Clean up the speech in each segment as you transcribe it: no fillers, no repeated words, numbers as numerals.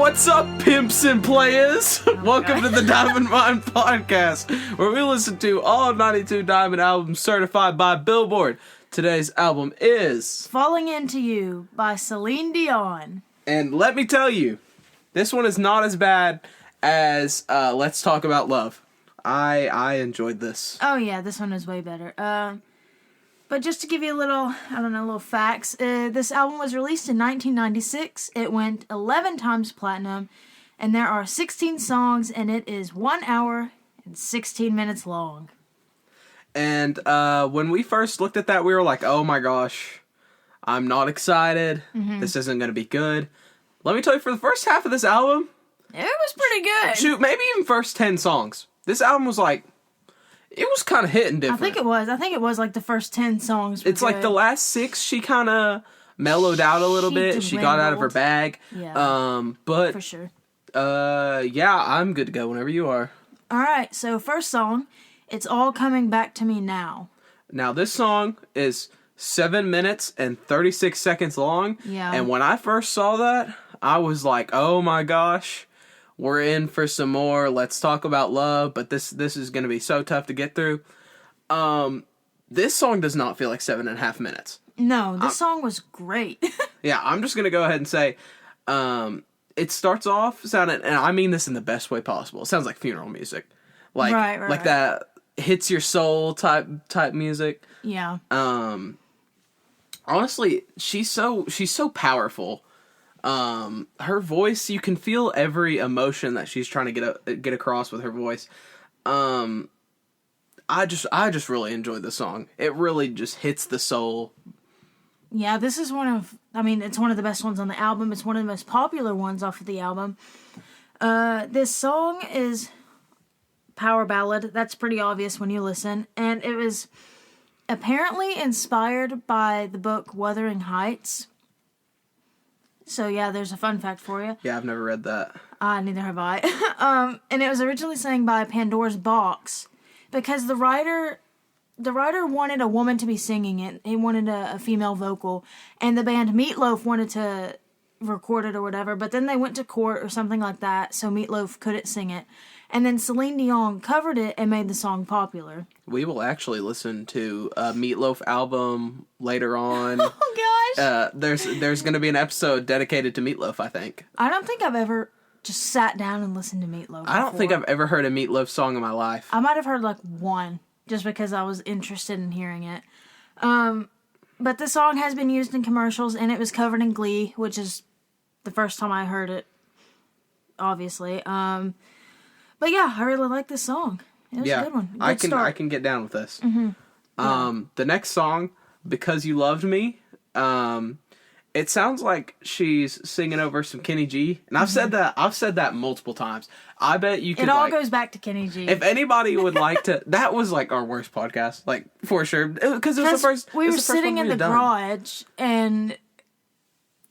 What's up, pimps and players? Welcome to the Diamond Mine Podcast, where we listen to all 92 Diamond albums certified by Billboard. Today's album is Falling Into You by Céline Dion. And let me tell you, this one is not as bad as Let's Talk About Love. I enjoyed this. Oh yeah, this one is way better. But just to give you a little facts, this album was released in 1996. It went 11 times platinum, and there are 16 songs, and it is 1 hour and 16 minutes long. And when we first looked at that, we were like, oh my gosh, I'm not excited. Mm-hmm. This isn't going to be good. Let me tell you, for the first half of this album, it was pretty good. Shoot, maybe even first 10 songs. This album was like, it was kind of hitting different. I think it was like the first 10 songs were It's good. Like the last 6, she kind of mellowed out a little bit. She got out of her bag. Yeah. But for sure. Yeah, I'm good to go whenever you are. All right. So first song, It's All Coming Back to Me Now. Now this song is 7 minutes and 36 seconds long. Yeah. And when I first saw that, I was like, oh my gosh. We're in for some more Let's Talk About Love, but this is going to be so tough to get through. This song does not feel like 7.5 minutes. No, this song was great. Yeah, I'm just going to go ahead and say, it starts off sounding, and I mean this in the best way possible. It sounds like funeral music. Like, like that hits your soul type music. Yeah. Honestly, she's so powerful. Her voice, you can feel every emotion that she's trying to get across with her voice. I just really enjoyed the song. It really just hits the soul. Yeah, this is it's one of the best ones on the album. It's one of the most popular ones off of the album. This song is power ballad. That's pretty obvious when you listen. And it was apparently inspired by the book Wuthering Heights. So yeah, there's a fun fact for you. Yeah, I've never read that. Neither have I. And it was originally sang by Pandora's Box because the writer wanted a woman to be singing it. He wanted a female vocal, and the band Meatloaf wanted to record it or whatever. But then they went to court or something like that, so Meatloaf couldn't sing it. And then Céline Dion covered it and made the song popular. We will actually listen to a Meatloaf album later on. Oh gosh! There's going to be an episode dedicated to Meatloaf, I think. I don't think I've ever just sat down and listened to Meatloaf before. I don't think I've ever heard a Meatloaf song in my life. I might have heard like one, just because I was interested in hearing it. But the song has been used in commercials, and it was covered in Glee, which is the first time I heard it, obviously. But yeah, I really like this song. It was a good one. I can get down with this. Mm-hmm. The next song, Because You Loved Me, it sounds like she's singing over some Kenny G. And I've said that multiple times. I bet you could. It all goes back to Kenny G. If anybody would like to, that was like our worst podcast, like for sure, because it was the first. We were sitting in the garage, and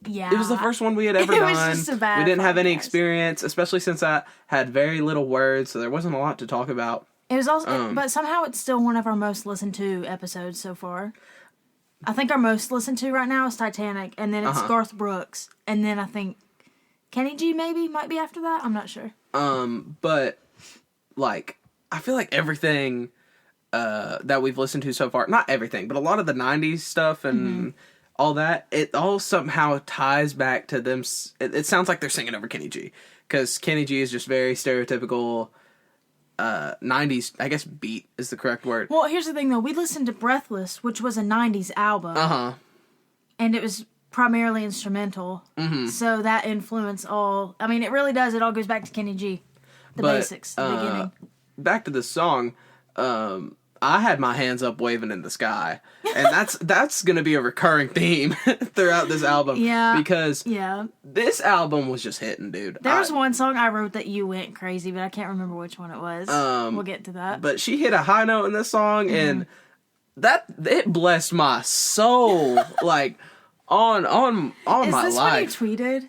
yeah, it was the first one we had ever done. It was just a bad We didn't have any podcast. experience, especially since I had very little words, so there wasn't a lot to talk about. It was also, but somehow it's still one of our most listened to episodes so far. I think our most listened to right now is Titanic, and then it's Garth Brooks, and then I think Kenny G might be after that. I'm not sure. But like I feel like everything that we've listened to so far, not everything, but a lot of the 90s stuff and all that, it all somehow ties back to them. It sounds like they're singing over Kenny G, because Kenny G is just very stereotypical 90s, I guess beat is the correct word. Well, here's the thing though. We listened to Breathless, which was a 90s album. And it was primarily instrumental. Mm-hmm. So that influence all... I mean, it really does. It all goes back to Kenny G. The basics, the beginning. Back to the song, I had my hands up waving in the sky. And that's going to be a recurring theme throughout this album. Yeah. Because this album was just hitting, dude. There was one song I wrote that you went crazy, but I can't remember which one it was. We'll get to that. But she hit a high note in this song, and it blessed my soul, like, on my life. Is this when you tweeted?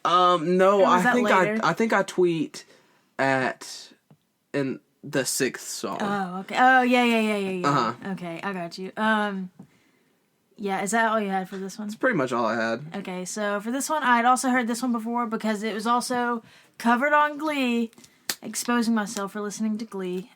No, I think I tweet in the 6th song. Oh, okay. Oh, yeah. Okay, I got you. Yeah, is that all you had for this one? That's pretty much all I had. Okay, so for this one, I had also heard this one before because it was also covered on Glee. Exposing myself for listening to Glee.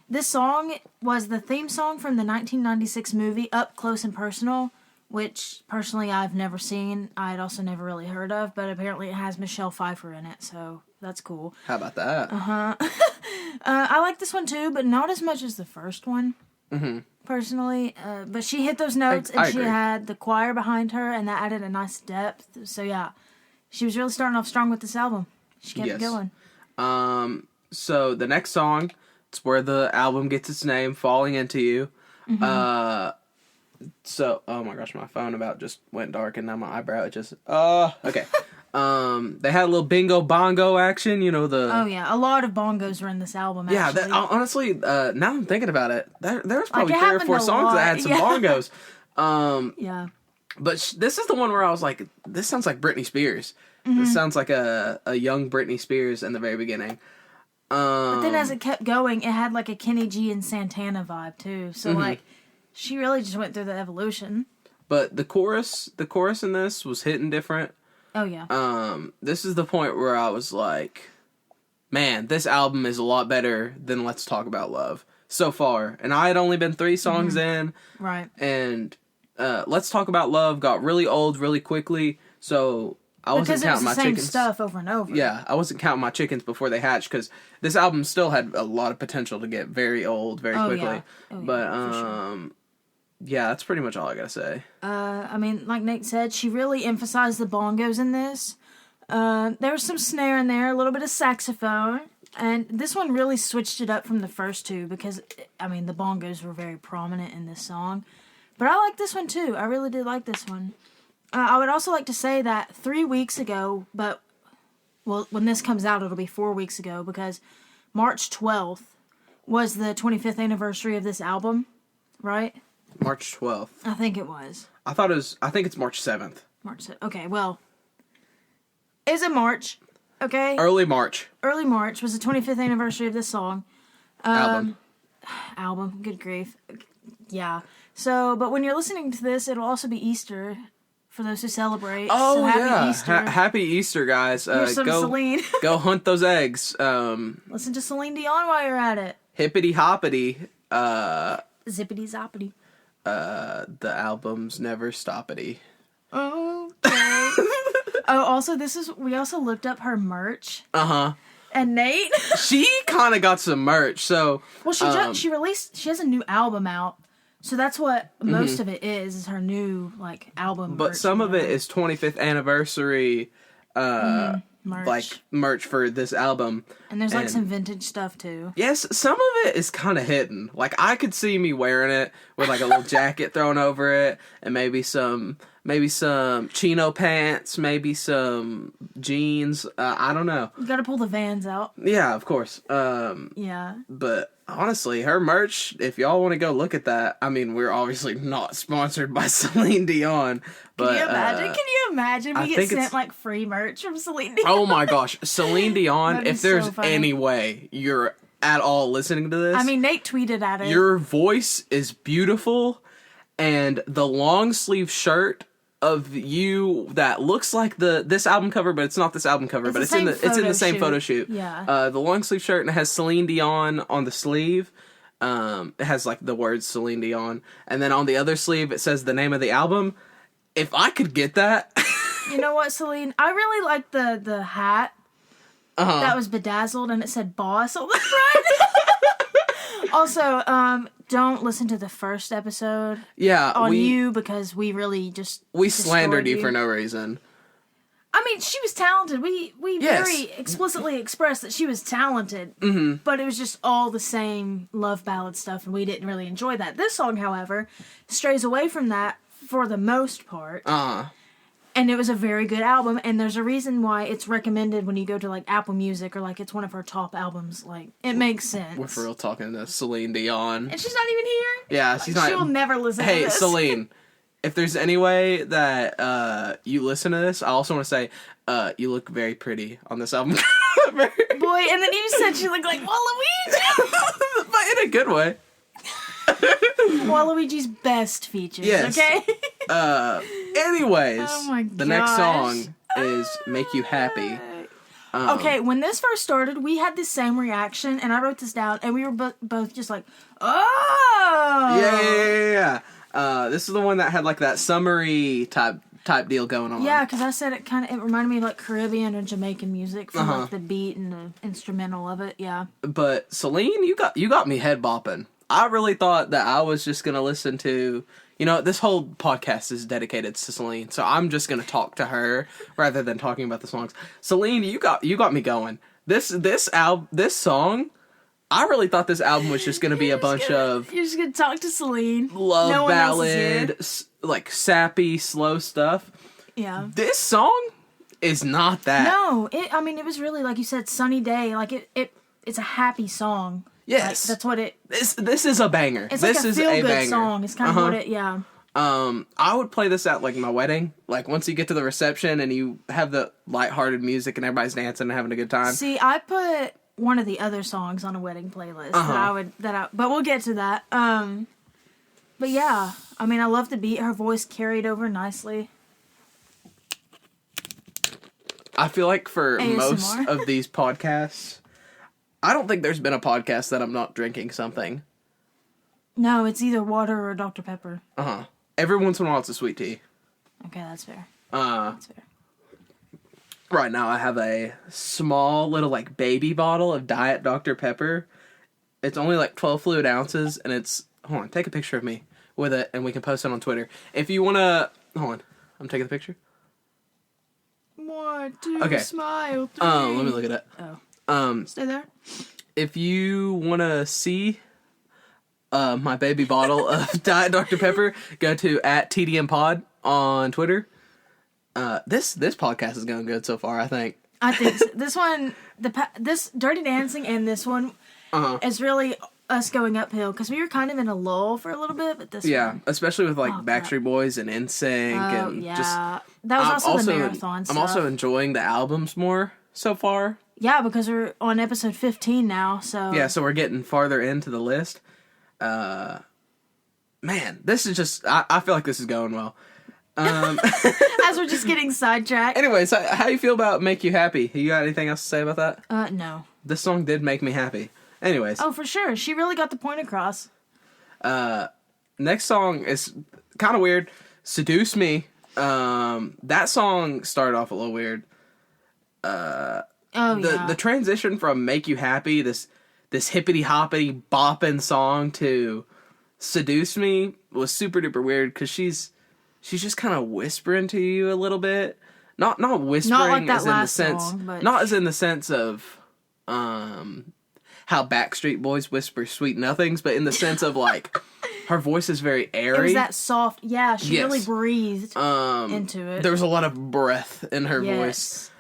This song was the theme song from the 1996 movie Up Close and Personal, which personally I've never seen. I'd also never really heard of, but apparently it has Michelle Pfeiffer in it, so that's cool. How about that? I like this one too, but not as much as the first one. Personally, but she hit those notes, and she had the choir behind her, and that added a nice depth. So yeah, she was really starting off strong with this album. She kept it going. So the next song, it's where the album gets its name, Falling Into You. So, oh my gosh, my phone about just went dark, and now my eyebrow, it just, okay. They had a little bingo bongo action, you know, Oh yeah, a lot of bongos were in this album, actually. Yeah, honestly, now I'm thinking about it, there was probably like, 3 or 4 songs that had some bongos. Yeah. But this is the one where I was like, this sounds like Britney Spears. This sounds like a young Britney Spears in the very beginning. But then as it kept going, it had like a Kenny G and Santana vibe too. So like, she really just went through the evolution. But the chorus in this was hitting different. Oh yeah. This is the point where I was like, man, this album is a lot better than Let's Talk About Love so far. And I had only been 3 songs in. Right. And Let's Talk About Love got really old really quickly. So I wasn't counting my chickens. Because it was the same stuff over and over. Yeah, I wasn't counting my chickens before they hatched, because this album still had a lot of potential to get very old very quickly. Yeah. But sure. Yeah, that's pretty much all I gotta say. I mean, like Nate said, she really emphasized the bongos in this. There was some snare in there, a little bit of saxophone, and this one really switched it up from the first 2 because, I mean, the bongos were very prominent in this song. But I like this one too. I really did like this one. I would also like to say that 3 weeks ago, but, well, when this comes out, it'll be 4 weeks ago, because March 12th was the 25th anniversary of this album, right? March 12th. I think it was. I think it's March 7th. March 7th. Okay, well, it's in March, okay? Early March. Early March was the 25th anniversary of this song. Album, good grief. Yeah. So, but when you're listening to this, it'll also be Easter. For those who celebrate. Oh, so happy yeah. Easter. Happy Easter, guys. Here's some Céline. Go hunt those eggs. Listen to Céline Dion while you're at it. Hippity hoppity. Zippity zoppity. The album's never stoppity. Okay. Also, we also looked up her merch. Uh-huh. And Nate. She kind of got some merch, so. Well, she has a new album out. So that's what most of it is her new, like, album. But some of it is 25th anniversary, merch. like, merch for this album. And there's, like, some vintage stuff, too. Yes, some of it is kind of hidden. Like, I could see me wearing it with, like, a little jacket thrown over it, and maybe some chino pants, maybe some jeans. I don't know. You gotta pull the Vans out. Yeah, of course. Yeah. But honestly, her merch, if y'all want to go look at that, I mean, we're obviously not sponsored by Celine Dion. But, Can you imagine? We get sent, like, free merch from Celine Dion. Oh my gosh. Celine Dion, if there's so any way you're at all listening to this. I mean, Nate tweeted at it. Your voice is beautiful, and the long sleeve shirt of you that looks like this album cover, but it's not this album cover, but it's in the same photo shoot. Yeah. The long sleeve shirt, and it has Celine Dion on the sleeve. It has like the words Celine Dion, and then on the other sleeve it says the name of the album. If I could get that. You know what, Celine? I really like the hat that was bedazzled and it said boss on the front. Also, don't listen to the first episode on you, because we really just slandered you for no reason. I mean, she was talented. We very explicitly expressed that she was talented, but it was just all the same love ballad stuff, and we didn't really enjoy that. This song, however, strays away from that for the most part. And it was a very good album, and there's a reason why it's recommended when you go to, like, Apple Music, or, like, it's one of her top albums. Like, it makes sense. We're for real talking to Celine Dion. And she's not even here? Yeah, she's not. She'll never listen to this. Hey, Celine, if there's any way that you listen to this, I also want to say, you look very pretty on this album. Boy, and then you said she looked like Waluigi! But in a good way. Waluigi's best features, Yes. okay? Anyways, Oh my the next gosh. song is Make You Happy. Okay, when this first started, we had the same reaction, and I wrote this down, and we were both just like, oh! Yeah. This is the one that had like that summery type deal going on. Yeah, because I said it reminded me of like Caribbean or Jamaican music from like the beat and the instrumental of it. Yeah. But Céline, you got me head bopping. I really thought that I was just gonna listen to, this whole podcast is dedicated to Céline, so I'm just gonna talk to her rather than talking about the songs. Céline, you got me going. This song, I really thought this album was just gonna be a bunch of You're just gonna talk to Céline. love ballad, like sappy, slow stuff. Yeah. This song is not that. No, it was really, like you said, sunny day. Like it's a happy song. Yes. Like, that's what it. This is a banger. It's this like a is feel-good banger. song. It's kind of what it. Yeah. I would play this at like my wedding. Like once you get to the reception and you have the lighthearted music and everybody's dancing and having a good time. See, I put one of the other songs on a wedding playlist but we'll get to that. But yeah, I mean, I love the beat. Her voice carried over nicely. I feel like for ASMR. most of these podcasts, I don't think there's been a podcast that I'm not drinking something. No, it's either water or Dr. Pepper. Every once in a while it's a sweet tea. Okay, that's fair. That's fair. Right now I have a small little like baby bottle of Diet Dr. Pepper. It's only like 12 fluid ounces and it's... Hold on, take a picture of me with it and we can post it on Twitter. If you want to... Hold on, I'm taking the picture. 1, 2, Okay. smile, 3. Let me look at it. Stay there. If you want to see my baby bottle of Diet Dr. Pepper, go to @TDMPod on Twitter. This podcast is going good so far, I think. I think so. This one, this Dirty Dancing and this one is really us going uphill because we were kind of in a lull for a little bit, but this one, especially with like Backstreet Boys and NSYNC and just that was also the marathon stuff. I'm also enjoying the albums more so far. Yeah, because we're on episode 15 now, so... Yeah, so we're getting farther into the list. Man, this is just... I feel like this is going well. As we're just getting sidetracked. Anyways, how you feel about Make You Happy? You got anything else to say about that? No. This song did make me happy. Anyways. Oh, for sure. She really got the point across. Next song is kind of weird. Seduce Me. That song started off a little weird. The transition from Make You Happy, this hippity hoppity bopping song, to Seduce Me was super duper weird because she's just kind of whispering to you a little bit. Not whispering not like that as in the last sense song, but... not as in the sense of how Backstreet Boys whisper sweet nothings, but in the sense of like her voice is very airy. It was that soft. Yeah, she really breathed into it. There was a lot of breath in her voice.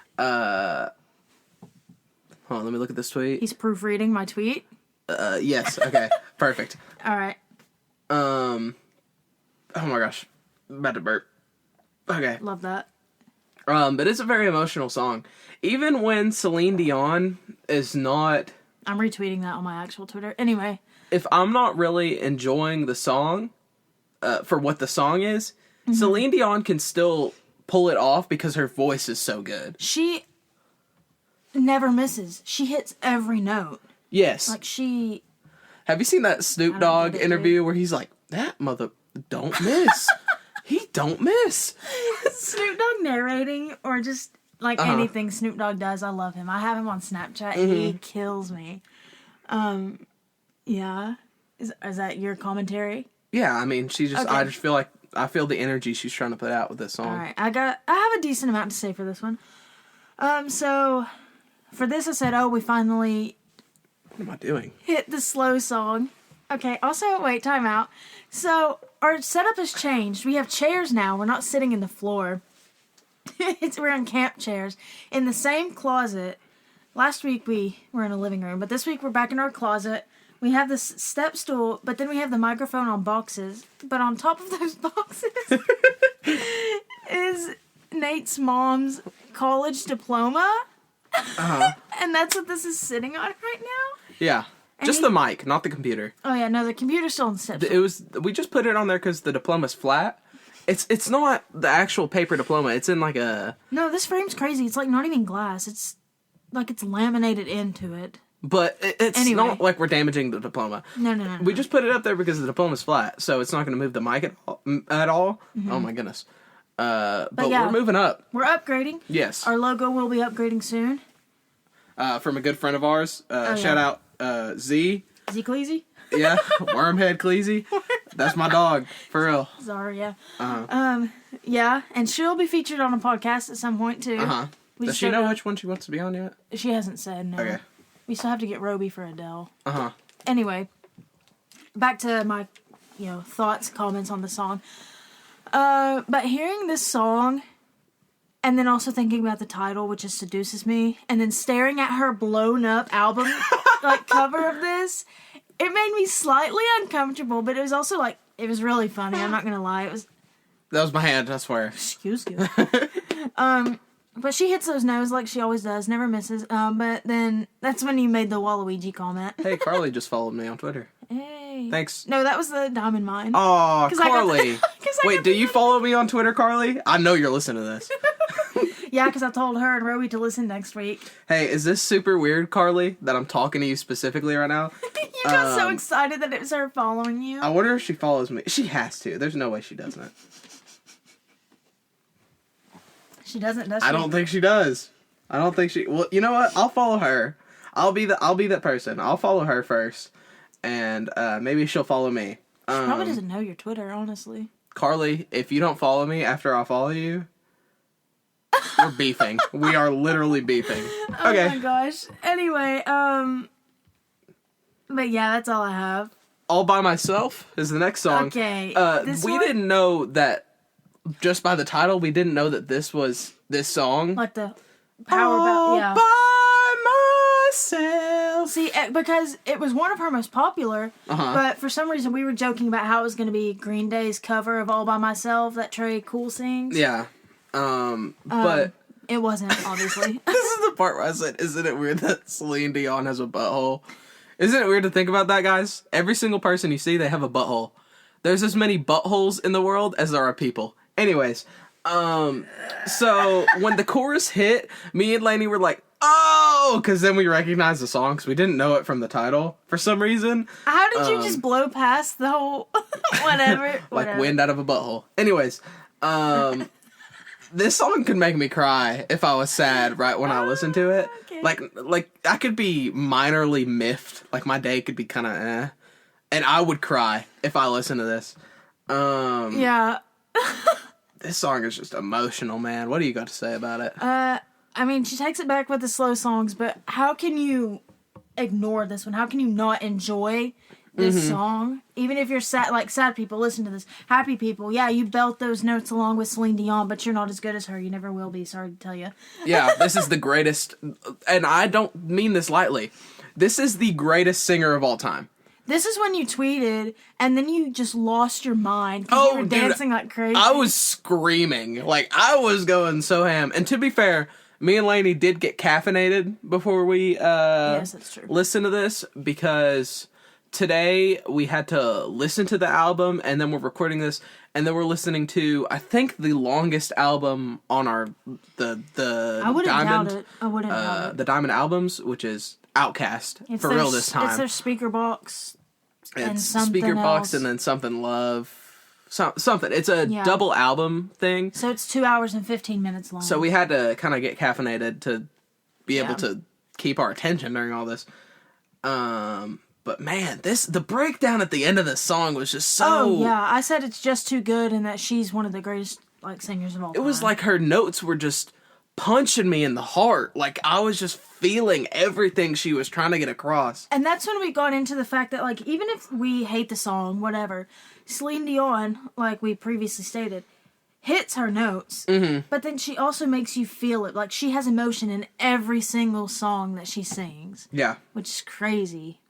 Hold on, let me look at this tweet. He's proofreading my tweet. Yes. Okay. Perfect. All right. Oh my gosh, I'm about to burp. Okay. Love that. But it's a very emotional song. Even when Céline Dion is not... I'm retweeting that on my actual Twitter. Anyway. If I'm not really enjoying the song, for what the song is, Céline Dion can still pull it off because her voice is so good. She never misses. She hits every note. Yes. Like she... Have you seen that Snoop Dogg interview where he's like, that mother don't miss. He don't miss. Snoop Dogg narrating or just like anything Snoop Dogg does, I love him. I have him on Snapchat and he kills me. Yeah. Is that your commentary? Yeah, I mean, I just feel like I feel the energy she's trying to put out with this song. All right. I have a decent amount to say for this one. So for this I said, we finally... What am I doing? Hit the slow song. Okay, also, wait, time out. So, our setup has changed. We have chairs now. We're not sitting in the floor. We're in camp chairs. In the same closet. Last week we were in a living room, but this week we're back in our closet. We have this step stool, but then we have the microphone on boxes. But on top of those boxes is Nate's mom's college diploma. And that's what this is sitting on right now. Yeah. Just the mic, not the computer. Oh yeah, no, the computer's still on the steps. We just put it on there because the diploma's flat. It's not the actual paper diploma. It's in like a... No, this frame's crazy. It's like not even glass. It's like it's laminated into it. But it's not like we're damaging the diploma. No. We just put it up there because the diploma's flat, so it's not going to move the mic at all. Mm-hmm. Oh my goodness. But yeah, we're moving up. We're upgrading. Yes. Our logo will be upgrading soon. From a good friend of ours. Shout out Z. Z Cleasy? Yeah, Wormhead Cleasy. That's my dog, for real. Sorry, yeah. Uh-huh. Yeah, and she'll be featured on a podcast at some point, too. Uh-huh. Does she know which one she wants to be on yet? She hasn't said, no. Okay. We still have to get Roby for Adele. Uh-huh. Anyway, back to my, thoughts, comments on the song. But hearing this song, and then also thinking about the title, which is Seduces Me, and then staring at her blown-up album, cover of this, it made me slightly uncomfortable, but it was also, it was really funny, I'm not gonna lie. That was my hand, I swear. Excuse you. But she hits those notes like she always does, never misses. But then that's when you made the Waluigi comment. Hey, Carly just followed me on Twitter. Hey. Thanks. No, that was the Diamond Mine. Oh, Carly. Wait, do you follow me on Twitter, Carly? I know you're listening to this. Yeah, because I told her and Roby to listen next week. Hey, is this super weird, Carly, that I'm talking to you specifically right now? You got so excited that it was her following you. I wonder if she follows me. She has to. There's no way she doesn't. She doesn't, does she? I don't think she does. I don't think she... Well, you know what? I'll follow her. I'll be that person. I'll follow her first. And maybe she'll follow me. She probably doesn't know your Twitter, honestly. Carly, if you don't follow me after I follow you, we're beefing. We are literally beefing. Okay. Oh my gosh. Anyway, but yeah, that's all I have. All By Myself is the next song. Okay. We didn't know that, just by the title, we didn't know that this was this song. Like the power All yeah. By Myself. See, because it was one of her most popular, but for some reason we were joking about how it was going to be Green Day's cover of All By Myself that Trey Cool sings. Yeah. But... It wasn't, obviously. This is the part where I said, isn't it weird that Céline Dion has a butthole? Isn't it weird to think about that, guys? Every single person you see, they have a butthole. There's as many buttholes in the world as there are people. Anyways, so when the chorus hit, me and Lainey were like, oh! Because then we recognized the song, because we didn't know it from the title for some reason. How did you just blow past the whole... whatever. Like wind out of a butthole. Anyways, this song could make me cry if I was sad right when I listened to it. Okay. Like I could be minorly miffed. Like my day could be kind of and I would cry if I listened to this. Yeah. This song is just emotional, man. What do you got to say about it? I mean, she takes it back with the slow songs, but how can you ignore this one? How can you not enjoy this song? Even if you're sad, like sad people, listen to this. Happy people, yeah, you belt those notes along with Céline Dion, but you're not as good as her. You never will be, sorry to tell you. Yeah, this is the greatest, and I don't mean this lightly. This is the greatest singer of all time. This is when you tweeted, and then you just lost your mind because you were dancing like crazy. I was screaming. Like, I was going so ham. And to be fair, me and Lainey did get caffeinated before we yes, that's true. listened to this, because today we had to listen to the album, and then we're recording this, and then we're listening to, I think, the longest album on the I wouldn't Diamond. doubt it. I wouldn't doubt it. The Diamond albums, which is Outcast, It's for their, real this time. It's their speaker box. And It's something Speaker Box else. and then Something Love. Something. It's a double album thing. So it's 2 hours and 15 minutes long. So we had to kind of get caffeinated to be able to keep our attention during all this. But man, the breakdown at the end of the song was just so... Oh, yeah. I said it's just too good and that she's one of the greatest singers of all time. It was like her notes were just punching me in the heart. Like, I was just feeling everything she was trying to get across. And that's when we got into the fact that, even if we hate the song, whatever, Céline Dion, like we previously stated, hits her notes, but then she also makes you feel it. Like, she has emotion in every single song that she sings. Yeah. Which is crazy.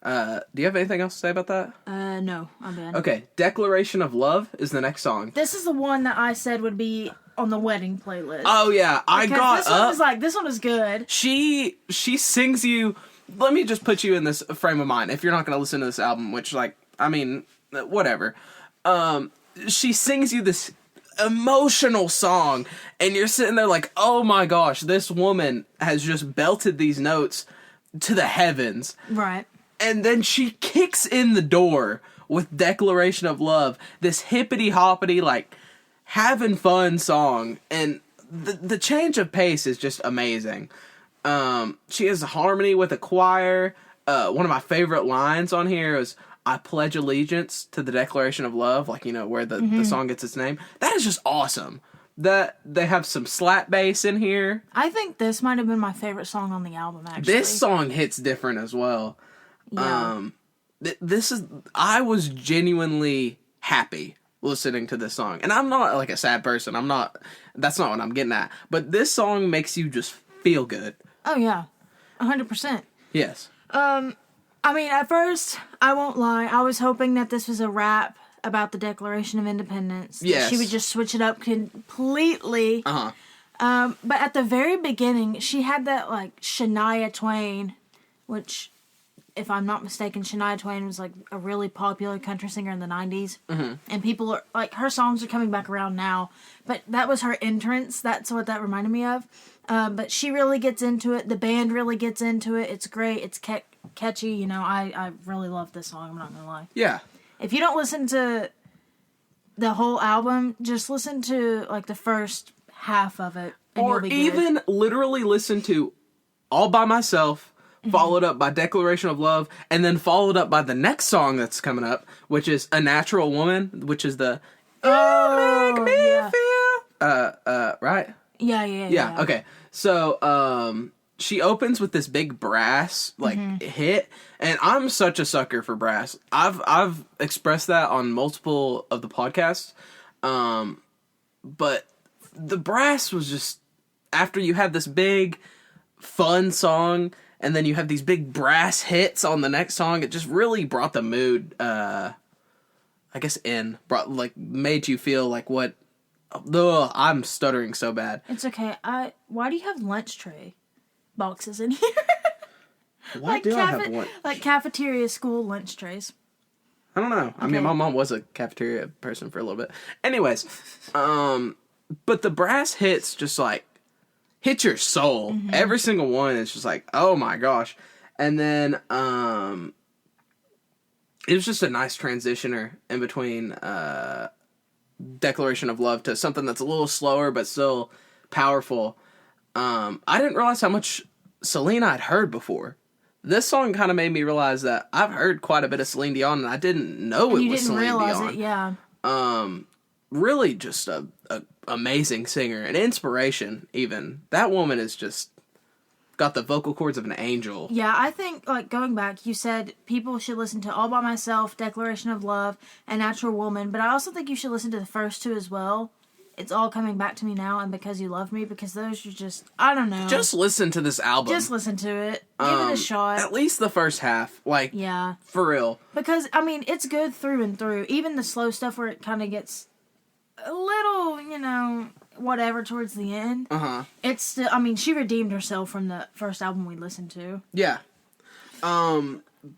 Do you have anything else to say about that? No, I'm done. Okay, Declaration of Love is the next song. This is the one that I said would be on the wedding playlist. Oh yeah, I got this up. One was this one is good. She sings you let me just put you in this frame of mind. If you're not going to listen to this album, which, like, I mean, whatever. She sings you this emotional song, and you're sitting there like, oh my gosh, this woman has just belted these notes to the heavens. Right. And then she kicks in the door with Declaration of Love, this hippity-hoppity, like, having fun song, and the change of pace is just amazing. She has a harmony with a choir. One of my favorite lines on here is, I pledge allegiance to the Declaration of Love, like, you know, where the song gets its name. That is just awesome. That they have some slap bass in here. I think this might have been my favorite song on the album, actually. This song hits different as well. Yeah. I was genuinely happy listening to this song. And I'm not, like, a sad person. That's not what I'm getting at. But this song makes you just feel good. Oh, yeah. 100%. Yes. I mean, at first, I won't lie, I was hoping that this was a rap about the Declaration of Independence. Yes. She would just switch it up completely. Uh-huh. But at the very beginning, she had that, like, Shania Twain, which, if I'm not mistaken, Shania Twain was, like, a really popular country singer in the 90s. Mm-hmm. And people are, like, her songs are coming back around now. But that was her entrance. That's what that reminded me of. But she really gets into it. The band really gets into it. It's great. It's catchy. You know, I really love this song. I'm not going to lie. Yeah. If you don't listen to the whole album, just listen to, like, the first half of it. Or even literally listen to All By Myself, followed up by Declaration of Love, and then followed up by the next song that's coming up, which is A Natural Woman, which is the You Make Me Feel. Right? Yeah. Okay. So, she opens with this big brass, like, hit, and I'm such a sucker for brass. I've expressed that on multiple of the podcasts, but the brass was just, after you have this big, fun song, and then you have these big brass hits on the next song, it just really brought the mood, I guess made you feel like what, I'm stuttering so bad. It's okay. Why do you have lunch tray boxes in here? Why do I have one? Like cafeteria school lunch trays. I don't know. Okay. I mean, my mom was a cafeteria person for a little bit. Anyways, but the brass hits just, like, hit your soul. Mm-hmm. Every single one is just like, oh my gosh. And then, it was just a nice transitioner in between, Declaration of Love to something that's a little slower but still powerful. I didn't realize how much Céline I'd heard before. This song kind of made me realize that I've heard quite a bit of Céline Dion, and I didn't know it was Céline Dion. You didn't realize it, yeah. Really just a amazing singer, an inspiration even. That woman is just got the vocal cords of an angel. Yeah, I think, like, going back, you said people should listen to All By Myself, Declaration of Love, and Natural Woman, but I also think you should listen to the first two as well. It's All Coming Back to Me Now and Because You Love Me, because those are just, I don't know. Just listen to this album. Just listen to it. Give it a shot. At least the first half. Like, yeah. For real. Because, I mean, it's good through and through. Even the slow stuff where it kind of gets a little, you know, whatever towards the end. Uh-huh. It's still, I mean, she redeemed herself from the first album we listened to. Yeah.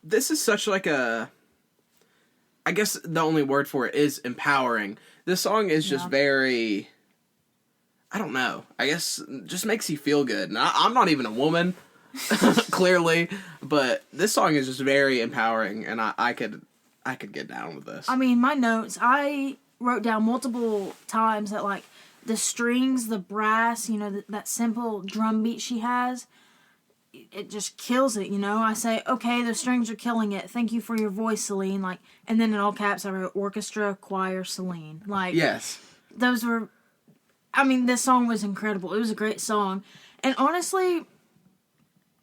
This is such like a, I guess the only word for it is empowering. This song is just very, I don't know, I guess just makes you feel good. And I'm not even a woman, clearly, but this song is just very empowering, and I could get down with this. I mean, my notes, I wrote down multiple times that, like, the strings, the brass, you know, that simple drum beat she has, it just kills it, you know? I say, okay, the strings are killing it. Thank you for your voice, Céline. Like, and then in all caps, I wrote orchestra, choir, Céline. Like, yes. Those were, I mean, this song was incredible. It was a great song. And honestly,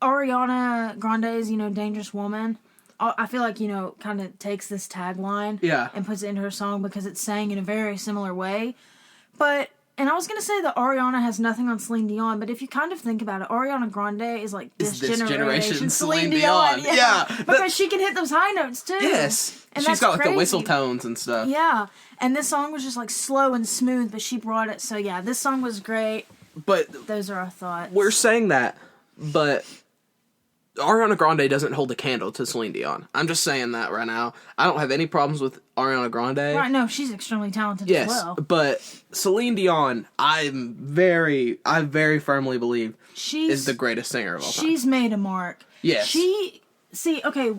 Ariana Grande's, you know, Dangerous Woman, I feel like, you know, kind of takes this tagline and puts it into her song because it's sang in a very similar way. But, and I was going to say that Ariana has nothing on Celine Dion, but if you kind of think about it, Ariana Grande is like this generation Celine Dion. Yeah. Because she can hit those high notes too. Yes. And she's got like the whistle tones and stuff. Yeah. And this song was just like slow and smooth, but she brought it. So yeah, this song was great. But those are our thoughts. We're saying that, but Ariana Grande doesn't hold a candle to Celine Dion. I'm just saying that right now. I don't have any problems with Ariana Grande. Right, no, she's extremely talented as well. But Celine Dion, I very firmly believe is the greatest singer of all time. She's made a mark. Yes. Okay,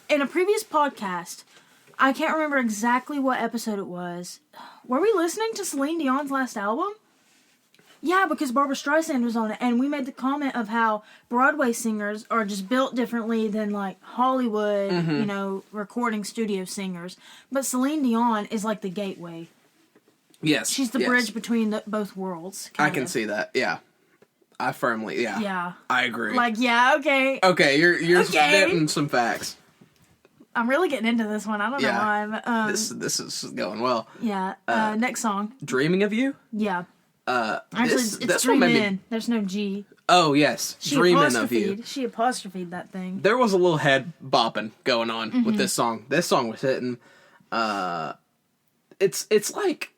in a previous podcast, I can't remember exactly what episode it was. Were we listening to Celine Dion's last album? Yeah, because Barbra Streisand was on it, and we made the comment of how Broadway singers are just built differently than, like, Hollywood, recording studio singers. But Celine Dion is, like, the gateway. Yes. She's the bridge between both worlds. I can see that, yeah. I firmly, yeah. I agree. Like, yeah, okay. Okay, you're spitting some facts. I'm really getting into this one. I don't know why. But, this is going well. Yeah. Next song. Dreaming of You? Yeah. Actually, it's Dreamin'. There's no G. Oh, yes. Dreamin' of You. She apostrophed that thing. There was a little head bopping going on with this song. This song was hitting. It's like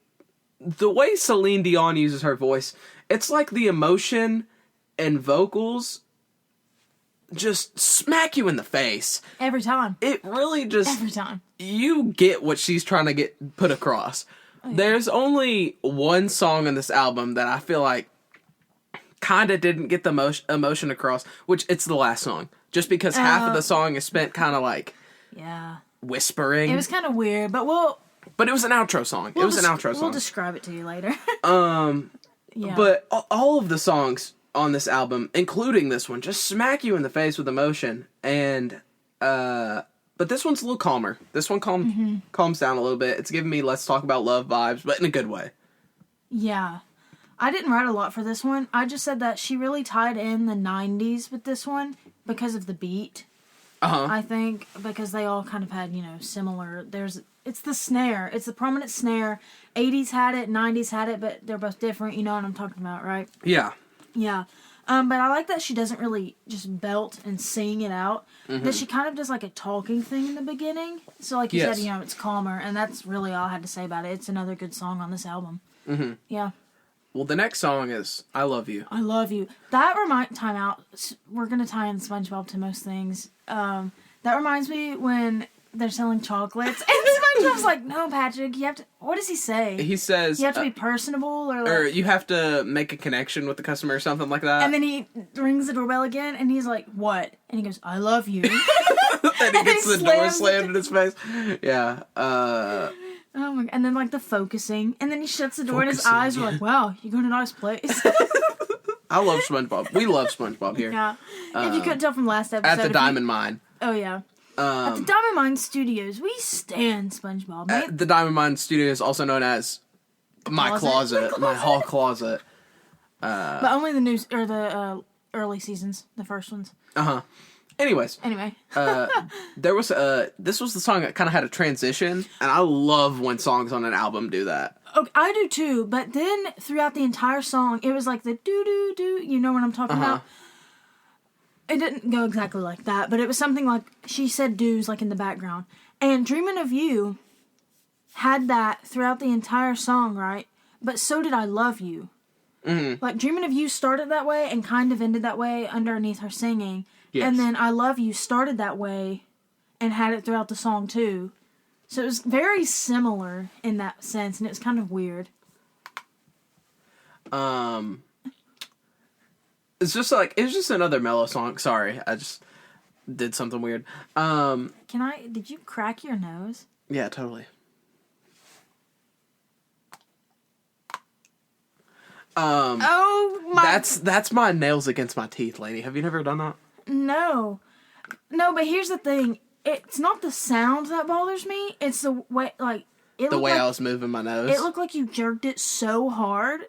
the way Celine Dion uses her voice, it's like the emotion and vocals just smack you in the face. Every time. It really just... Every time. You get what she's trying to get put across. Oh, yeah. There's only one song on this album that I feel like kind of didn't get the emotion across, which it's the last song. Just because half of the song is spent kind of like... Yeah. Whispering. It was kind of weird, but But it was an outro song. We'll describe it to you later. Yeah. But all of the songs on this album, including this one, just smack you in the face with emotion. And, but this one's a little calmer. This one calms down a little bit. It's giving me let's talk about love vibes, but in a good way. Yeah. I didn't write a lot for this one. I just said that she really tied in the 90s with this one because of the beat. I think, because they all kind of had, similar, it's the snare. It's the prominent snare. 80s had it, 90s had it, but they're both different. You know what I'm talking about, right? Yeah. Yeah. But I like that she doesn't really just belt and sing it out. That she kind of does like a talking thing in the beginning. So like you said, it's calmer. And that's really all I had to say about it. It's another good song on this album. Yeah. Well, the next song is I Love You. I Love You. That time out. We're going to tie in SpongeBob to most things. That reminds me when they're selling chocolates. And SpongeBob's like, no, Patrick, you have to... What does he say? He says... You have to be personable or like... Or you have to make a connection with the customer or something like that. And then he rings the doorbell again and he's like, what? And he goes, I love you. And he gets the door slammed in his face. Yeah. Oh my God. And then like the focusing. And then he shuts the door and his eyes are like, wow, you go to a nice place. I love SpongeBob. We love SpongeBob here. Yeah. If you couldn't tell from last episode. At the Diamond Mine. Oh, yeah. At the Diamond Mine Studios, we stand SpongeBob. At the Diamond Mine Studios, also known as my closet, my hall closet. But only the new or the early seasons, the first ones. Anyway, there was this was the song that kind of had a transition, and I love when songs on an album do that. Okay, I do too. But then throughout the entire song, it was like the doo doo doo. You know what I'm talking about? It didn't go exactly like that, but it was something like she said do's like in the background. And Dreamin' of You had that throughout the entire song, right? But so did I Love You. Like Dreamin' of You started that way and kind of ended that way underneath her singing. Yes. And then I Love You started that way and had it throughout the song too. So it was very similar in that sense, and it was kind of weird. It's just another mellow song. Sorry, I just did something weird. Did you crack your nose? Yeah, totally. Oh my! That's my nails against my teeth, lady. Have you never done that? No, but here's the thing. It's not the sound that bothers me. It's the way, like... The way I was moving my nose. It looked like you jerked it so hard.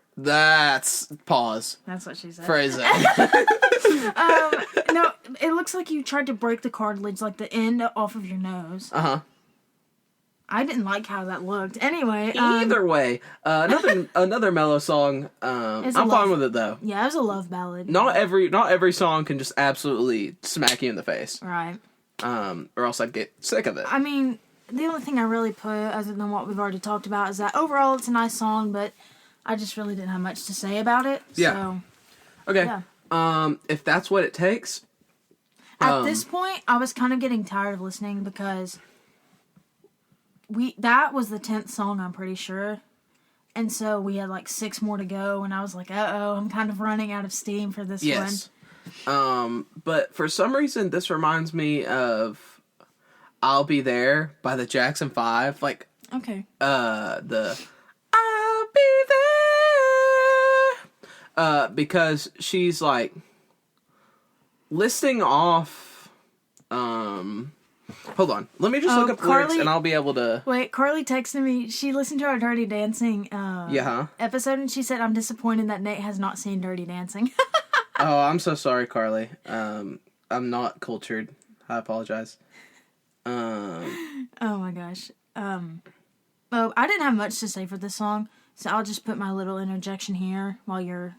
Pause. That's what she said. Phrasing. No, it looks like you tried to break the cartilage, like the end off of your nose. I didn't like how that looked. Anyway. Either way, another mellow song. I'm fine with it though. Yeah, it was a love ballad. Not every song can just absolutely smack you in the face. Right. Or else I'd get sick of it. I mean, the only thing I really put, other than what we've already talked about, is that overall it's a nice song, but I just really didn't have much to say about it. Yeah. So, okay. Yeah. If that's what it takes, At this point, I was kind of getting tired of listening because that was the 10th song, I'm pretty sure. And so we had like 6 more to go, and I was like, uh-oh, I'm kind of running out of steam for this one. But for some reason, this reminds me of I'll Be There by the Jackson 5. Like, okay. The I'll Be There. Because she's like listing off, hold on. Let me just look up the lyrics and I'll be able to... Wait, Carly texted me. She listened to our Dirty Dancing episode, and she said, I'm disappointed that Nate has not seen Dirty Dancing. Oh, I'm so sorry, Carly. I'm not cultured. I apologize. Oh my gosh. Well, I didn't have much to say for this song, so I'll just put my little interjection here while you're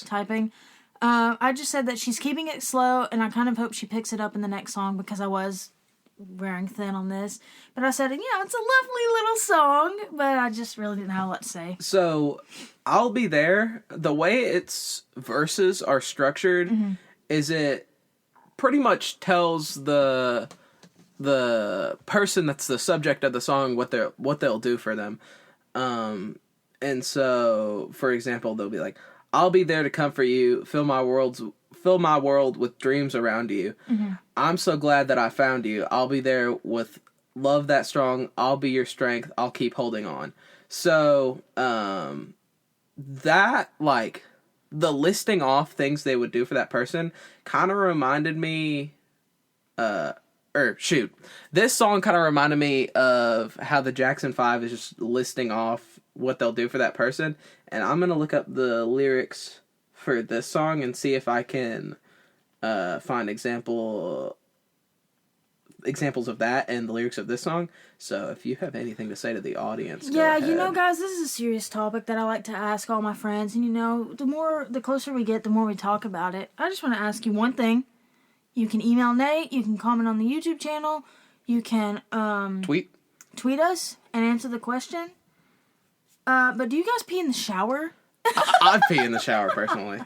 typing. I just said that she's keeping it slow, and I kind of hope she picks it up in the next song because I was wearing thin on this. But I said, it's a lovely little song, but I just really didn't have a lot to say. So, I'll Be There, the way its verses are structured is it pretty much tells the person that's the subject of the song what they'll do for them. And so, for example, they'll be like, I'll be there to comfort you, fill my world with dreams around you. I'm so glad that I found you. I'll be there with love that strong. I'll be your strength. I'll keep holding on. So, that, like, the listing off things they would do for that person kind of reminded me, this song kind of reminded me of how the Jackson 5 is just listing off what they'll do for that person. And I'm going to look up the lyrics for this song and see if I can find examples of that and the lyrics of this song. So if you have anything to say to the audience, go ahead. Guys, this is a serious topic that I like to ask all my friends. And, the closer we get, the more we talk about it. I just want to ask you one thing. You can email Nate. You can comment on the YouTube channel. You can tweet us and answer the question. But do you guys pee in the shower? I pee in the shower, personally.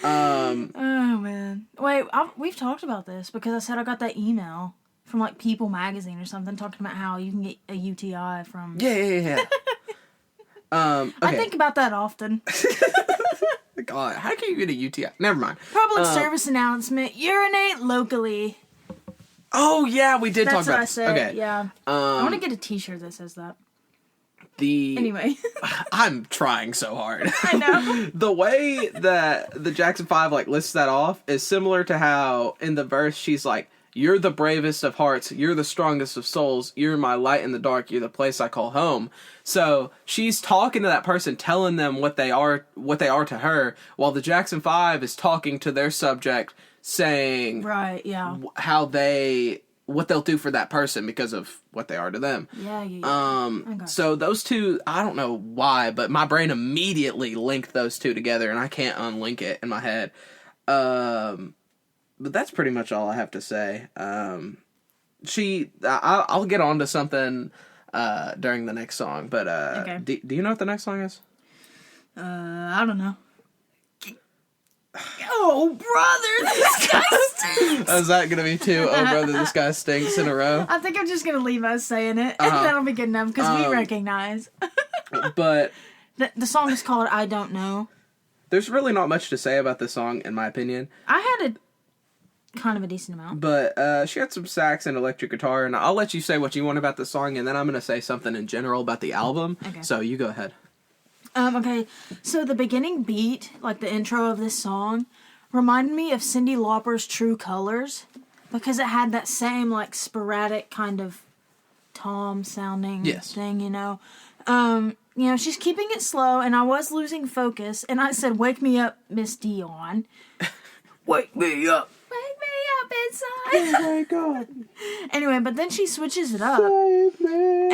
Oh, man. Wait, we've talked about this because I said I got that email from, like, People magazine or something talking about how you can get a UTI from... Yeah. Okay. I think about that often. God, how can you get a UTI? Never mind. Public service announcement. Urinate locally. Oh, yeah, we did talk about that. That's what I said, okay. Yeah. I want to get a t-shirt that says that. Anyway. I'm trying so hard. I know. The way that the Jackson 5, like, lists that off is similar to how in the verse she's like, you're the bravest of hearts, you're the strongest of souls, you're my light in the dark, you're the place I call home. So she's talking to that person, telling them what they are to her, while the Jackson 5 is talking to their subject, saying what they'll do for that person because of what they are to them. Yeah. So those two, I don't know why, but my brain immediately linked those two together, and I can't unlink it in my head. But that's pretty much all I have to say. I'll get on to something during the next song, but okay. Do you know what the next song is? I don't know. Oh, brother, this guy stinks. Is that going to be 2, oh, brother, this guy stinks in a row? I think I'm just going to leave us saying it, and that'll be good enough, because we recognize. But... The song is called I Don't Know. There's really not much to say about this song, in my opinion. I had kind of a decent amount. But she had some sax and electric guitar, and I'll let you say what you want about the song, and then I'm going to say something in general about the album. Okay. So you go ahead. Okay, so the beginning beat, like the intro of this song, reminded me of Cyndi Lauper's True Colors, because it had that same, like, sporadic kind of tom-sounding thing, she's keeping it slow, and I was losing focus, and I said, wake me up, Miss Dion. Wake me up. Wake me up inside. Oh my God. Anyway, but then she switches it up. Save me.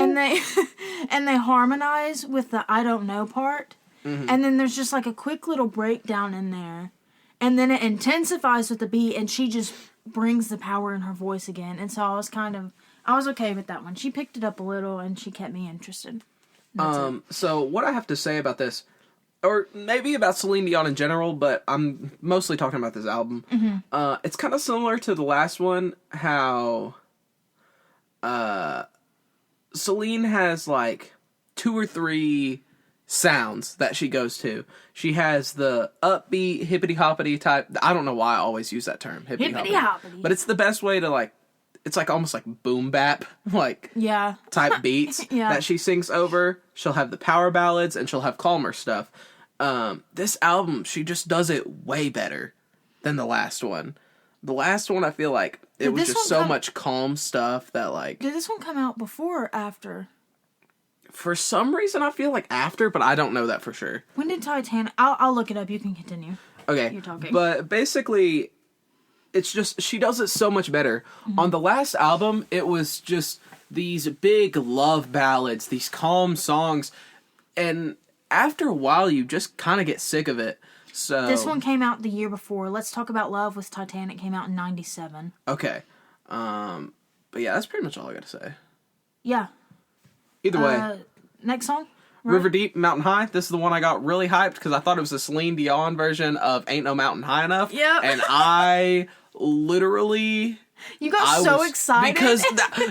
And they harmonize with the I don't know part. Mm-hmm. And then there's just like a quick little breakdown in there. And then it intensifies with the beat, and she just brings the power in her voice again. And so I was okay with that one. She picked it up a little, and she kept me interested. So what I have to say about this, or maybe about Celine Dion in general, but I'm mostly talking about this album. It's kind of similar to the last one, how Celine has like 2 or 3 sounds that she goes to. She has the upbeat, hippity-hoppity type. I don't know why I always use that term, hippity-hoppity. But it's the best way to like, it's like almost like boom bap, like type beats that she sings over. She'll have the power ballads and she'll have calmer stuff. This album, she just does it way better than the last one. The last one, I feel like it was just so much calm stuff that like... Did this one come out before or after? For some reason, I feel like after, but I don't know that for sure. When did Titanic... I'll look it up. You can continue. Okay. You're talking. But basically, it's just... She does it so much better. On the last album, it was just these big love ballads, these calm songs. And after a while, you just kind of get sick of it. So this one came out the year before. Let's Talk About Love with Titanic came out in 97. Okay. But yeah, that's pretty much all I got to say. Yeah. Either way. Next song? Right? River Deep, Mountain High. This is the one I got really hyped because I thought it was a Celine Dion version of Ain't No Mountain High Enough. Yep. And I literally... You got so excited. Because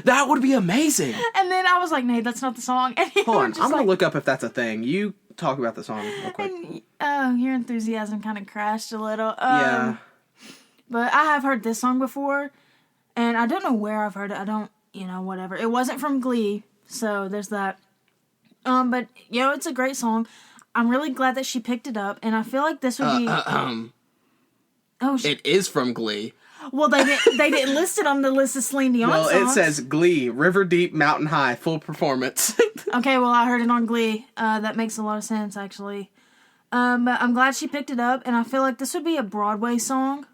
that would be amazing. And then I was like, Nate, that's not the song. And Hold on, I'm going to look up if that's a thing. You talk about the song real quick. And, your enthusiasm kind of crashed a little. Yeah. But I have heard this song before, and I don't know where I've heard it. I don't, whatever. It wasn't from Glee, so there's that. But, it's a great song. I'm really glad that she picked it up, and I feel like this would be... It is from Glee. Well, they didn't list it on the list of Celine Dion songs. Well, it says Glee, River Deep, Mountain High, full performance. Okay, well, I heard it on Glee. That makes a lot of sense, actually. But I'm glad she picked it up, and I feel like this would be a Broadway song,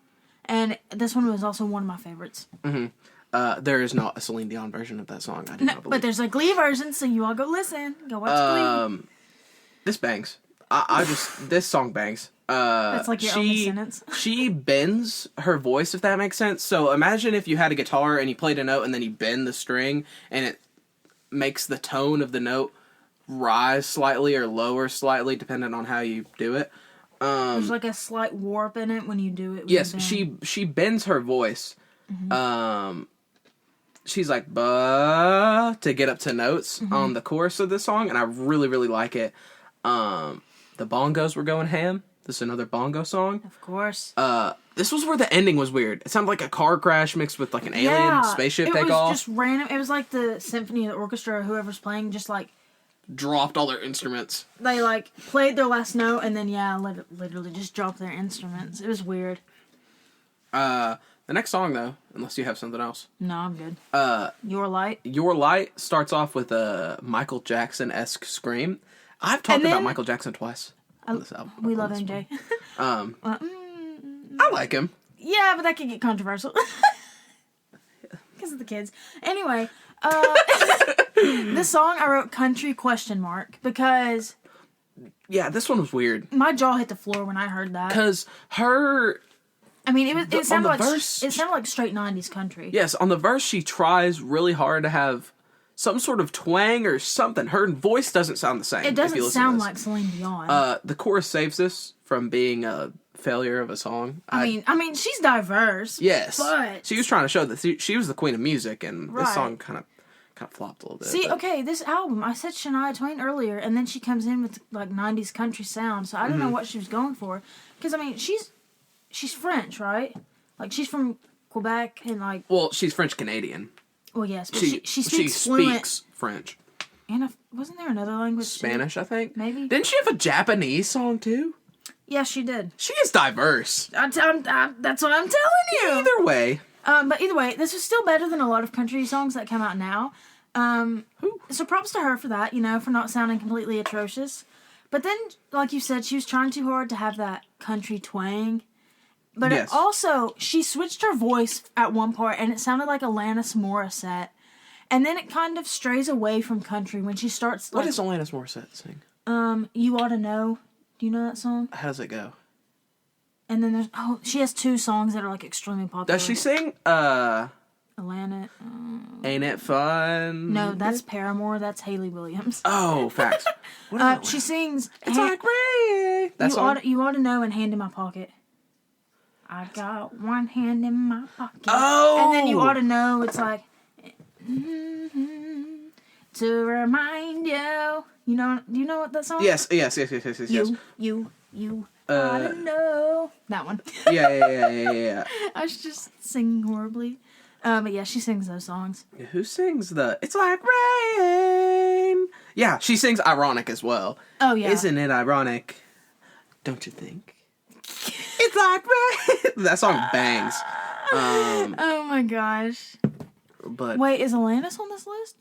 and this one was also one of my favorites. There is not a Celine Dion version of that song, I do not believe. But there's a Glee version, so you all go listen. Go watch Glee. This bangs. This song bangs. That's like your only sentence. She bends her voice, if that makes sense. So imagine if you had a guitar and you played a note and then you bend the string and it makes the tone of the note rise slightly or lower slightly depending on how you do it. There's like a slight warp in it when you do it. Yes, she bends her voice. She's like, "Buh," to get up to notes on the chorus of this song, and I really, really like it. The bongos were going ham. This is another bongo song. Of course. This was where the ending was weird. It sounded like a car crash mixed with like an alien spaceship takeoff. It was just random. It was like the symphony or the orchestra or whoever's playing just like... dropped all their instruments. They like played their last note and then literally just dropped their instruments. It was weird. The next song though, unless you have something else. No, I'm good. Your Light. Your Light starts off with a Michael Jackson-esque scream. I've talked about Michael Jackson twice on this album. We love MJ. I like him. Yeah, but that could get controversial. Because of the kids. Anyway, this song I wrote country ? Because... Yeah, this one was weird. My jaw hit the floor when I heard that. Because her... I mean, it sounded like straight 90s country. Yes, on the verse she tries really hard to have some sort of twang or something. Her voice doesn't sound the same. It doesn't sound like Celine Dion. The chorus saves this from being a failure of a song. I mean, she's diverse. Yes, but she was trying to show that she was the queen of music, and this song kind of flopped a little bit. See, okay, this album, I said Shania Twain earlier, and then she comes in with like 90s country sound, so I don't know what she was going for. Because I mean, she's French, right? Like she's from Quebec and like... Well, she's French-Canadian. Well, yes, but she speaks fluent... French. And wasn't there another language? Spanish, I think. Maybe. Didn't she have a Japanese song too? Yeah, she did. She is diverse. That's what I'm telling you. Either way. But either way, this is still better than a lot of country songs that come out now. So props to her for that, for not sounding completely atrocious. But then, like you said, she was trying too hard to have that country twang. But yes. Also, she switched her voice at one part, and it sounded like Atlantis Morissette. And then it kind of strays away from country when she starts... What does Atlantis Morissette sing? You Ought to Know. Do you know that song? How does it go? And then she has 2 songs that are like extremely popular. Does she sing, Atlantis... Ain't It Fun? No, that's Paramore. That's Hayley Williams. Oh, facts. She sings... It's like rain That song? You ought to know and Hand in My Pocket. I got one hand in my pocket. Oh! And then You Ought to Know, it's like, to remind you. Do you know what that song is? Yes. You ought to know. That one. Yeah. I was just singing horribly. But yeah, she sings those songs. Who sings It's Like Rain? Yeah, she sings Ironic as well. Oh, yeah. Isn't it ironic? Don't you think? It's like rain. That song bangs. Oh my gosh. But wait, is Atlantis on this list?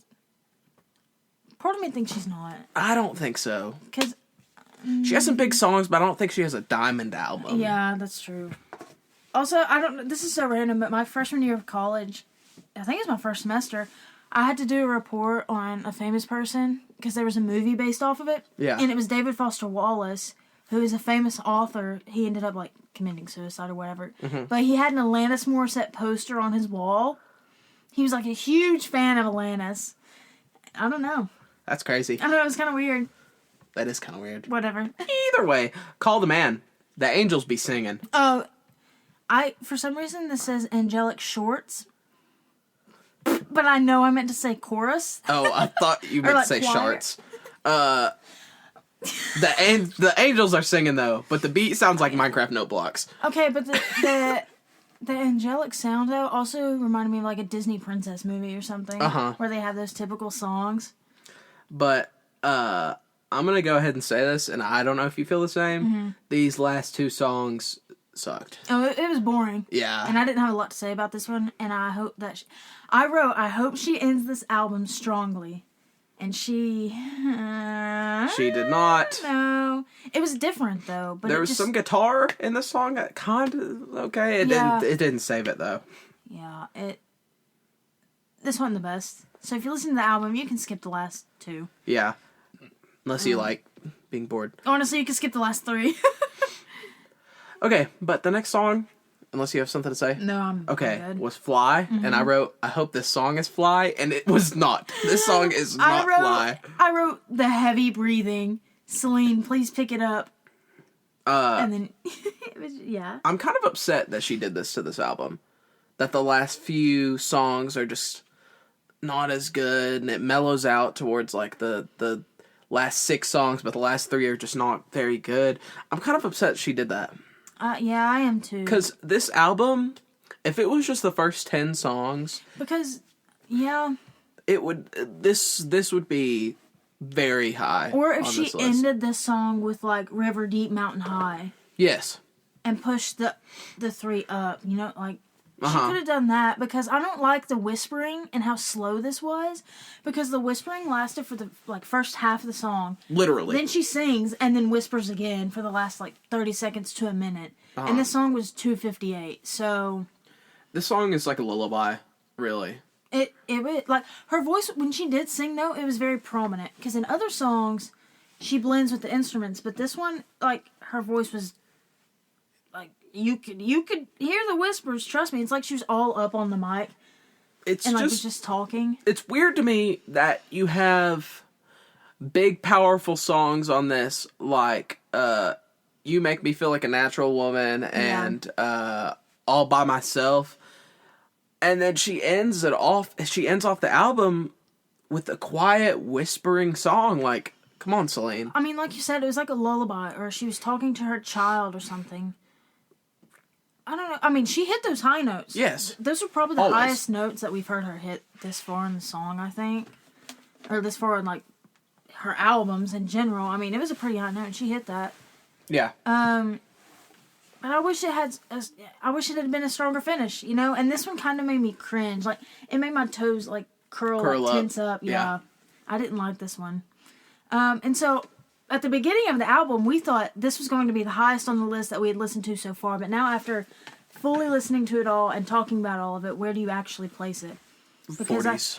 Part of me thinks she's not. I don't think so. Because she has some big songs, but I don't think she has a diamond album. Yeah, that's true. Also, this is so random, but my freshman year of college, I think it's my first semester, I had to do a report on a famous person because there was a movie based off of it. Yeah. And it was David Foster Wallace, who is a famous author. He ended up committing suicide or whatever. Mm-hmm. But he had an Atlantis Morissette poster on his wall. He was a huge fan of Atlantis. I don't know. That's crazy. I know, it was kind of weird. That is kind of weird. Whatever. Either way, Call the Man. The angels be singing. Oh, for some reason this says Angelic Shorts. But I know I meant to say chorus. Oh, I thought you meant to say choir. sharts. The angels are singing though, but the beat sounds like Minecraft note blocks. Okay, but the angelic sound though also reminded me of a Disney princess movie or something. Where they have those typical songs. But I'm gonna go ahead and say this, and I don't know if you feel the same. Mm-hmm. These last two songs sucked. Oh, it was boring. Yeah. And I didn't have a lot to say about this one, and I hope that I hope she ends this album strongly. And she did not. No. It was different though, but there was some guitar in the song that kind of okay. It didn't save it though. Yeah, this wasn't the best. So if you listen to the album, you can skip the last two. Yeah. Unless you like being bored. Honestly, you can skip the last three. Okay, but the next song, unless you have something to say. No, I'm good. Was Fly, and I wrote, I hope this song is Fly, and it was not. This song is not Fly. I wrote the heavy breathing. Céline, please pick it up. And then, yeah. I'm kind of upset that she did this to this album. That the last few songs are just not as good, and it mellows out towards the last 6 songs, but the last 3 are just not very good. I'm kind of upset she did that. Yeah, I am too. Because this album, if it was just the first 10 songs... Because, yeah... It would... This would be very high. Or if she ended this song with, River Deep, Mountain High. Yes. And pushed the 3 up, She could have done that, because I don't like the whispering and how slow this was, because the whispering lasted for the first half of the song. Literally. Then she sings and then whispers again for the last 30 seconds to a minute. And this song was 2:58. So this song is like a lullaby, really. It her voice when she did sing though, it was very prominent, because in other songs she blends with the instruments, but this one her voice was you could hear the whispers. Trust me, it's like she was all up on the mic. Was just talking. It's weird to me that you have big, powerful songs on this, "You Make Me Feel Like a Natural Woman" and "All by Myself," and then she ends off the album with a quiet, whispering song. Come on, Céline. I mean, like you said, it was like a lullaby, or she was talking to her child or something. I don't know. I mean, she hit those high notes. Yes. Those are probably the highest notes that we've heard her hit this far in the song, I think. Or this far in, her albums in general. I mean, it was a pretty high note. She hit that. Yeah. But I wish it had been a stronger finish, And this one kind of made me cringe. It made my toes, curl up, tense up. Yeah. I didn't like this one. And so... At the beginning of the album, we thought this was going to be the highest on the list that we had listened to so far. But now, after fully listening to it all and talking about all of it, where do you actually place it? 40s.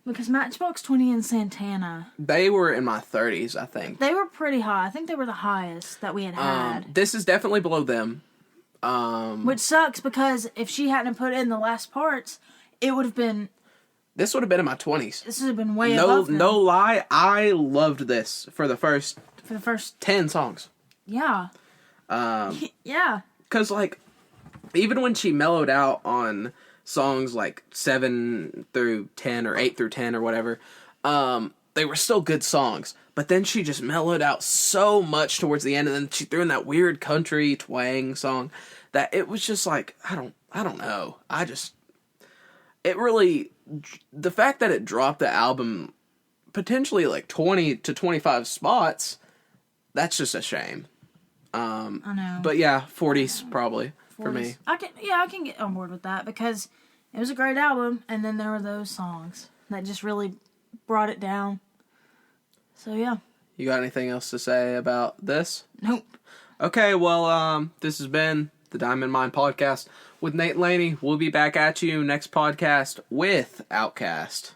Because Matchbox 20 and Santana... They were in my 30s, I think. They were pretty high. I think they were the highest that we had. This is definitely below them. Which sucks, because if she hadn't put in the last parts, it would have been... This would have been in my 20s. This would have been way above them. No lie, I loved this for the first 10 songs. Yeah. Yeah. Because, like, even when she mellowed out on songs like 7 through 10 or 8 through 10 or whatever, they were still good songs. But then she just mellowed out so much towards the end, and then she threw in that weird country twang song that it was just like, I don't know. It really, the fact that it dropped the album potentially like 20 to 25 spots, that's just a shame. I know. But yeah, 40s probably 40s. for me. I can get on board with that because it was a great album, and then there were those songs that just really brought it down. So yeah. You got anything else to say about this? Nope. Okay, well, this has been the Diamond Mine Podcast with Nate and Laney. We'll be back at you next podcast with Outcast.